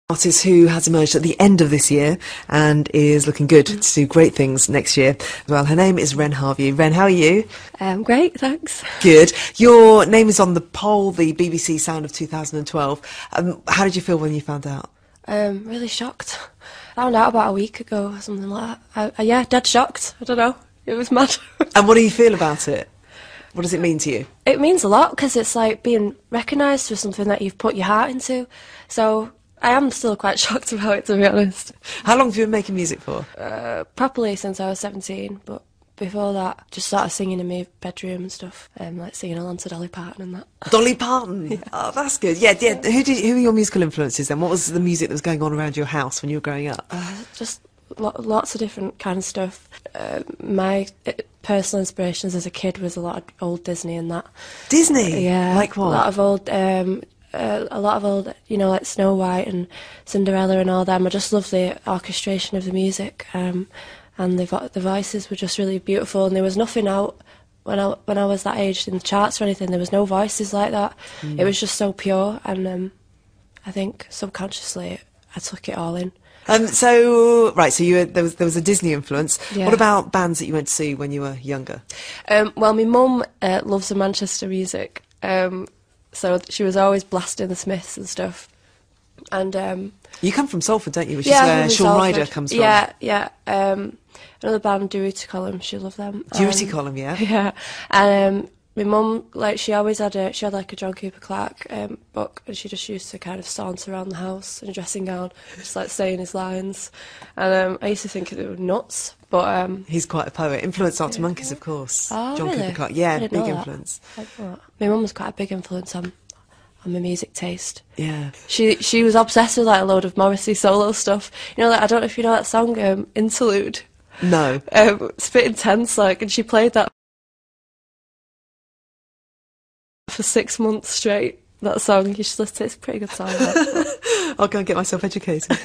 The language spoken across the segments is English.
Artist who has emerged at the end of this year and is looking good to do great things next year. Well, her name is Ren Harvieu. Ren, how are you? Great, thanks. Good. Your name is on the poll, the BBC Sound of 2012. How did you feel when you found out? Really shocked. I found out about a week ago or something like that. Yeah, dead shocked. I don't know. It was mad. And what do you feel about it? What does it mean to you? It means a lot because it's like being recognised for something that you've put your heart into. So I am still quite shocked about it, to be honest. How long have you been making music for? Properly since I was 17, but before that, just started singing in my bedroom and stuff, like singing along to Dolly Parton and that. Dolly Parton? Yeah. Oh, that's good. Yeah. Who were your musical influences then? What was the music that was going on around your house when you were growing up? Just lots of different kind of stuff. My personal inspirations as a kid was a lot of old Disney and that. Disney? Yeah. Like what? A lot of old, you know, like Snow White and Cinderella and all them. I just love the orchestration of the music, and the voices were just really beautiful. And there was nothing out when I was that age in the charts or anything. There was no voices like that. It was just so pure, and I think subconsciously I took it all in. So there was a Disney influence. Yeah. What about bands that you went to see when you were younger? Well, my mum loves the Manchester music. So she was always blasting the Smiths and stuff. And you come from Salford, don't you? Which is where Shaun Ryder comes from. Yeah. Another band, Duty Column, she loved them. Duty Column, yeah. Yeah. And my mum, like, she always had a John Cooper Clarke book, and she just used to kind of saunter around the house in a dressing gown, just like saying his lines. And I used to think it was nuts, but he's quite a poet. Influenced Arctic Monkeys, of course. Oh, John really? Cooper Clarke, yeah, big influence. My mum was quite a big influence on my music taste. Yeah. She was obsessed with like a load of Morrissey solo stuff. You know, like, I don't know if you know that song, Interlude. No. It's a bit intense, like, and she played that for 6 months straight. That song, you should listen to it. It's a pretty good song. I'll go and get myself educated.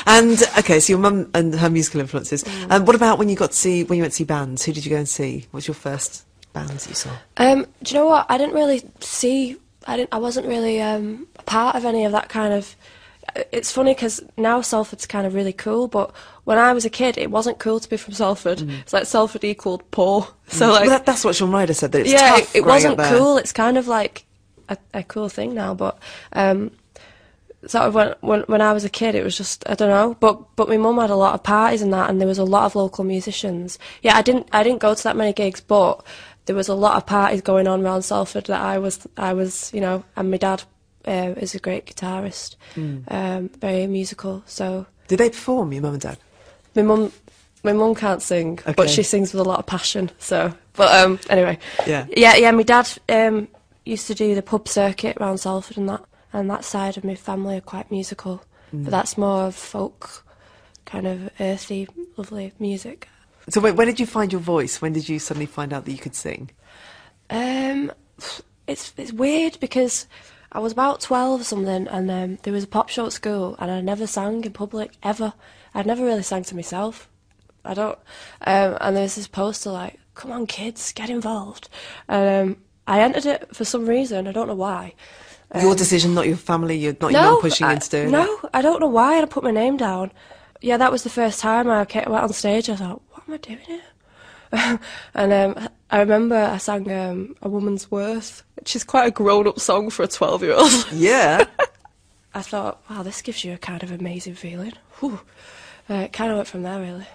And okay, so your mum and her musical influences. What about when you went to see bands? Who did you go and see? What was your first bands you saw? Do you know what? I wasn't really a part of any of that kind of. It's funny because now Salford's kind of really cool, but when I was a kid, it wasn't cool to be from Salford. It's like Salford equalled poor. So like, well, that's what Shaun Ryder said. That it's tough. It wasn't cool. It's kind of like a cool thing now, but sort of when I was a kid, it was just, I don't know. But my mum had a lot of parties and that, and there was a lot of local musicians. Yeah, I didn't go to that many gigs, but there was a lot of parties going on around Salford that I was, you know, and my dad is a great guitarist, very musical. So did they perform, your mum and dad? My mum can't sing, but she sings with a lot of passion. So, but anyway, yeah. My dad used to do the pub circuit around Salford and that side of my family are quite musical, but that's more of folk, kind of earthy, lovely music. So when did you find your voice? When did you suddenly find out that you could sing? It's weird because I was about 12 or something, and there was a pop show at school, and I never sang in public, ever. I'd never really sang to myself. I don't. And there was this poster like, "Come on, kids, get involved." And I entered it for some reason. I don't know why. Your decision, not your family. You're not your mum pushing you into doing it. No, I don't know why. I put my name down. Yeah, that was the first time I went on stage. I thought, what am I doing here? And I remember I sang A Woman's Worth, which is quite a grown-up song for a 12-year-old. Yeah. I thought, wow, this gives you a kind of amazing feeling. Whew. It kind of went from there, really.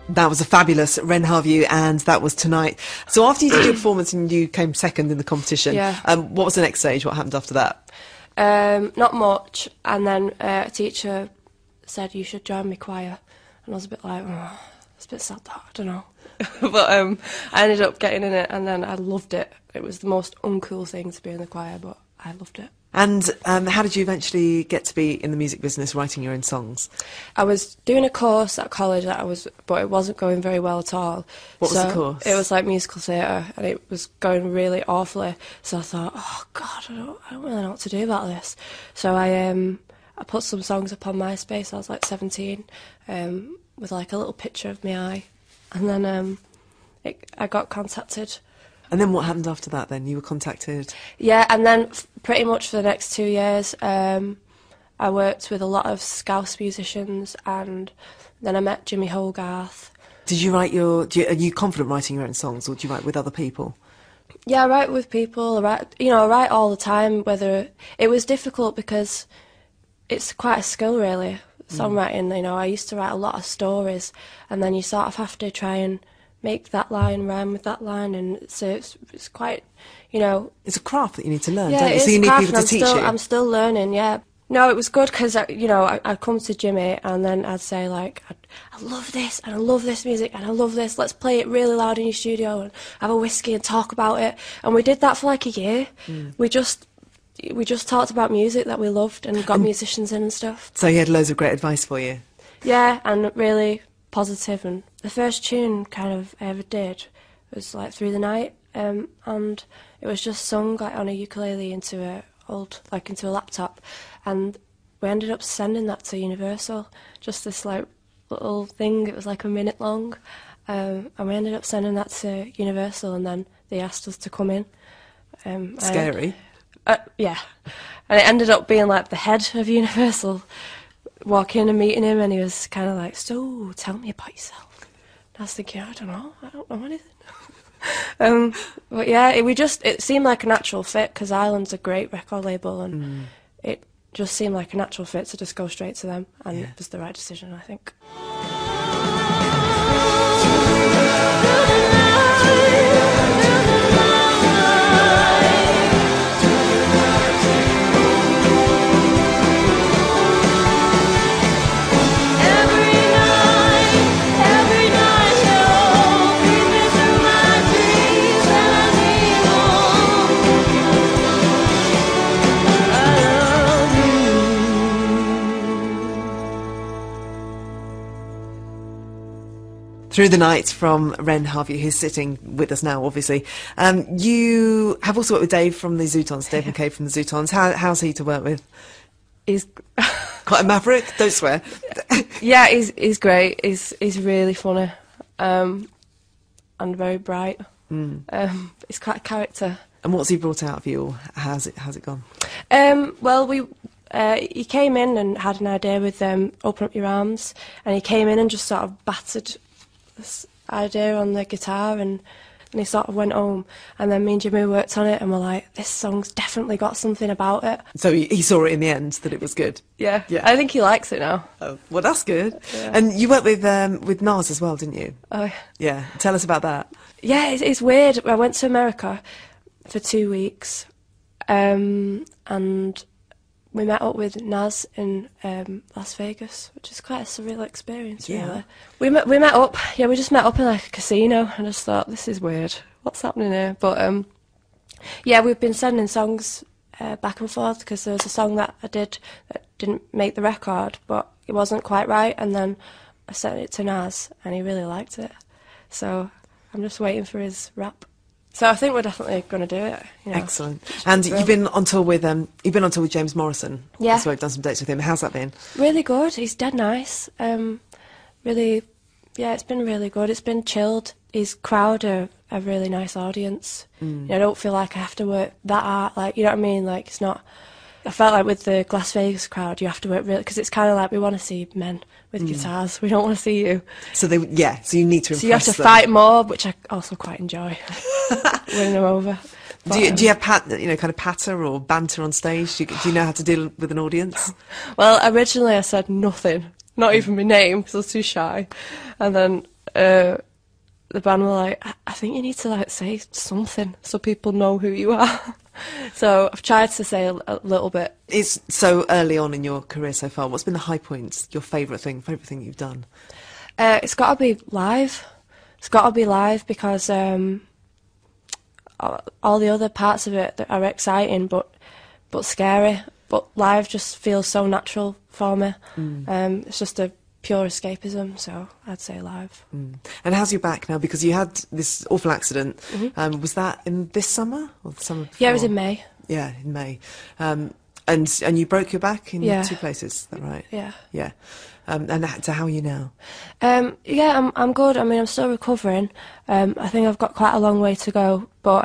That was a fabulous Ren Harvieu, and that was Tonight. So after you did your performance and you came second in the competition, what was the next stage? What happened after that? Not much, and then a teacher said you should join my choir, and I was a bit like, oh, it's a bit sad that, I don't know. But I ended up getting in it, and then I loved it. It was the most uncool thing to be in the choir, but I loved it. And how did you eventually get to be in the music business, writing your own songs? I was doing a course at college but it wasn't going very well at all. What was the course? It was like musical theatre, and it was going really awfully. So I thought, oh God, I don't really know what to do about this. So I put some songs up on MySpace. I was like 17, with like a little picture of my eye, and then I got contacted. And then what happened after that then? You were contacted? Yeah, and then pretty much for the next 2 years, I worked with a lot of Scouse musicians, and then I met Jimmy Hogarth. Did you write are you confident writing your own songs, or do you write with other people? Yeah, I write with people. I write all the time. Whether it was difficult because it's quite a skill, really, songwriting. You know, I used to write a lot of stories, and then you sort of have to try and make that line rhyme with that line, and so it's quite, you know... It's a craft that you need to learn, yeah, don't you? So you need people to teach you. I'm still learning, yeah. No, it was good because, I'd come to Jimmy and then I'd say, like, I love this, and I love this music, and I love this, let's play it really loud in your studio and have a whiskey and talk about it. And we did that for like a year. We just talked about music that we loved and got musicians in and stuff. So he had loads of great advice for you? Yeah, and really positive. And the first tune kind of I ever did was like Through the Night, and it was just sung like on a ukulele into a laptop, and we ended up sending that to Universal, just this like little thing. It was like a minute long, and we ended up sending that to Universal, and then they asked us to come in. Scary. Yeah, and it ended up being like the head of Universal. Walk in and meeting him, and he was kind of like, so tell me about yourself. And I was thinking, I don't know anything. But yeah, it seemed like a natural fit, because Island's a great record label, and it just seemed like a natural fit to just go straight to them, and it was the right decision, I think. Through the Night from Ren Harvieu, who's sitting with us now, obviously. You have also worked with Dave from the Zootons, Dave McCabe from the Zootons. How's he to work with? He's quite a maverick, don't swear. Yeah, he's great. He's really funny, and very bright. He's quite a character. And what's he brought out of you, or how's it gone? Well, he came in and had an idea with Open Up Your Arms, and he came in and just sort of battered this idea on the guitar, and he sort of went home, and then me and Jimmy worked on it, and we're like, this song's definitely got something about it. So he saw it in the end, that it was good? Yeah. I think he likes it now. Oh, well, that's good. Yeah. And you worked with Nas as well, didn't you? Oh, yeah. Tell us about that. Yeah, it's weird. I went to America for 2 weeks, and we met up with Nas in Las Vegas, which is quite a surreal experience, really. We met up, we just met up in like a casino, and just thought, this is weird, what's happening here? But we've been sending songs back and forth, because there was a song that I did that didn't make the record, but it wasn't quite right, and then I sent it to Nas, and he really liked it. So I'm just waiting for his rap. So I think we're definitely going to do it. You know. Excellent. And you've been on tour with James Morrison. Yeah. So I've done some dates with him. How's that been? Really good. He's dead nice. Really, yeah, it's been really good. It's been chilled. His crowd are a really nice audience. You know, I don't feel like I have to work that hard. Like, you know what I mean? Like, it's not. I felt like with the Las Vegas crowd, you have to work really, because it's kind of like we want to see men with guitars. We don't want to see you. So so you need to impress So you have to fight more, which I also quite enjoy. Winning them over. But, do you have kind of patter or banter on stage? Do you know how to deal with an audience? Well, originally I said nothing, not even my name, because I was too shy, and then the band were like, I think you need to like say something so people know who you are. So I've tried to say a little bit. It's so early on in your career so far. What's been the high points? Your favourite thing you've done? It's got to be live. It's got to be live, because all the other parts of it that are exciting, but but scary. But live just feels so natural for me. It's just a pure escapism, so I'd say live. And how's your back now? Because you had this awful accident. Was that in this summer or the summer before? Yeah, it was in May. Yeah, in May. And you broke your back in 2 places, is that right? Yeah. Yeah. So how are you now? Yeah, I'm good. I mean, I'm still recovering. I think I've got quite a long way to go, but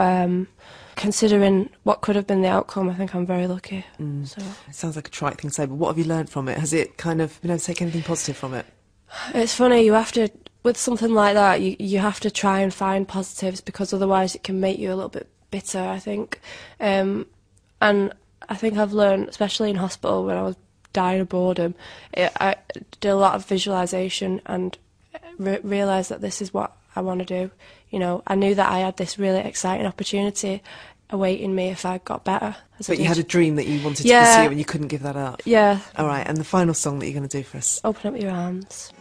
considering what could have been the outcome, I think I'm very lucky. So It sounds like a trite thing to say, but what have you learned from it? Has it kind of been able to take anything positive from it? it's funny, you have to, with something like that, you have to try and find positives, because otherwise it can make you a little bit bitter, I think. And I think I've learned, especially in hospital when I was dying of boredom, I did a lot of visualisation and realised that this is what I want to do. You know, I knew that I had this really exciting opportunity awaiting me if I got better. But you had a dream that you wanted to pursue and you couldn't give that up. Yeah. All right, and the final song that you're going to do for us? Open Up Your Arms.